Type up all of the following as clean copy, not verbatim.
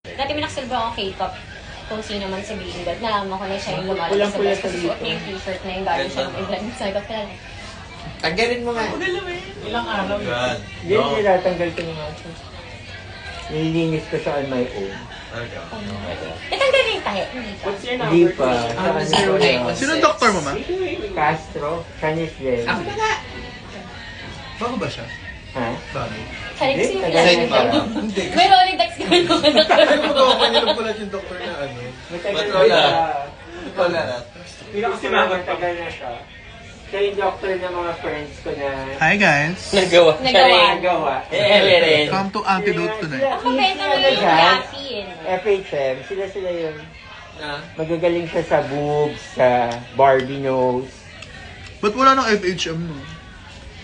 Dati may nakasalba ako K-pop. Kung sino man sabihin doon. Nalaman ko na siya yung lumalabas sa bus. Kasi suot niya yung t-shirt na yung galing siya ng event. Sabi ko, kailan? Tanggalin mo nga. Ilang araw yun? Yun, nilatanggal ko yung aso. Nililinis ko siya on my own. Itanggal na yung tahe. What's your Hindi number? pa. Sinong doktor mo, ma? Castro, Chinese din. Ako na nga. Bago ba siya? Ha? Bago. Sabi ko, sino Tagal yung pa. Hindi. may rolling text ko yung anak ko. Sabi mo ko, kanina pala yung doktor na ano. Matagal Ba't wala? na. Wala na. Hindi na kasi magot pa. Matagal na siya. Siya yung doctor ng mga friends ko na Hi guys. Nagawa. nagawa. Rin. Come to antidote tonight. Ako benta mo yung Yaffy. FHM, sila yung magagaling siya sa boobs, sa Barbie nose. Ba't wala ng FHM no?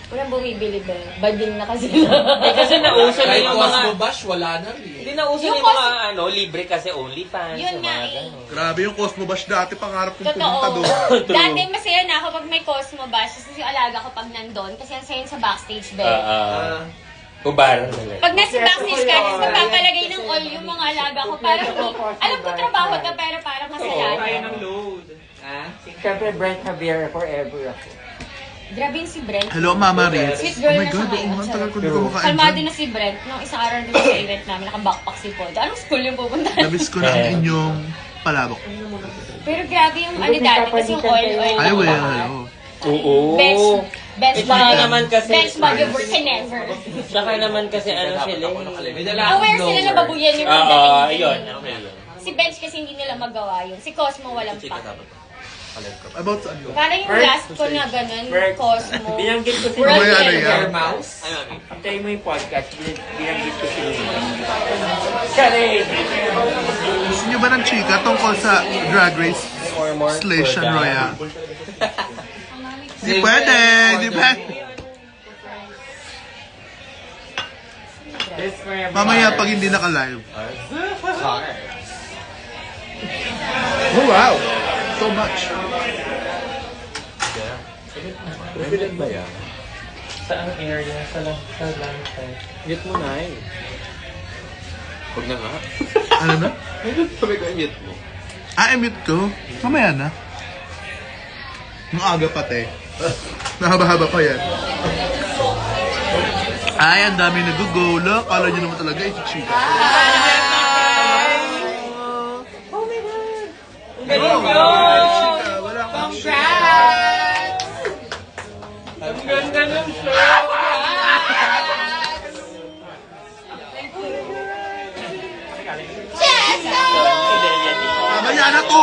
Walang bumibili ba? Bading na kasi. Kasi nauso na Kahit yung mga... Cosmo Bash, wala na rin. Hindi nauso na Yung yung mga libre kasi OnlyFans. Yun yung nga mga eh. ganun. Grabe yung Cosmo Bash dati, pangarap kong pumunta Totoo. doon. Dati masaya na ako pag may Cosmo Bash. Kasi yung alaga ko pag nandun. Kasi ang saya sa backstage ba. Ubar nila. Pag nasa backstage ka, tapos magpapalagay ng all yung mga alaga ko. Parang, alam ko trabaho na pero parang masaya. Kaya ng load. Siyempre, Brent Javier forever ako. Grabe yung si Brent. Hello, Mama Riz. Sweet Oh girl my na God, siya oo nga, ngayon. tagal ko hindi ko Kalmado maka-enjoy. na si Brent. Nung isang araw dun sa event namin, naka-backpack si Paul. Anong school yung pupuntahan? Namiss ko na ang inyong palabok. Pero grabe yung ano dati, kasi yung oil. Ay, well, hello. Oo. Bench Saka naman kasi... Bench bag of work can never. Saka naman kasi ano sila Aware sila na babuyan yung Oo, pagdating. yun. Si Bench kasi hindi nila magawa yun. Si Cosmo walang pa. About sa ano? Parang yung last ko na ganun, Cosmo. Binanggit ko si World Mamaya na End. yan. Mouse? Hintayin mo yung podcast, binanggit ko si Charing! Gusto nyo ba ng chika tungkol sa Drag Race Station Royale? Di pwede, di pwede. Mamaya pag hindi naka-live. Oh wow! So much. Saan area? Sa lang Mute mo na eh. Huwag na nga. Ano na? Sabi ko, mute mo. I-mute ko. Mamaya na. Ang aga pati. Nahaba-haba pa yan. Ay, ang dami nag-go. Look, kala nyo naman talaga i-chika. Galing Chika, wala akong Congrats! Ang ganda ng show! Yes! Mamaya na to!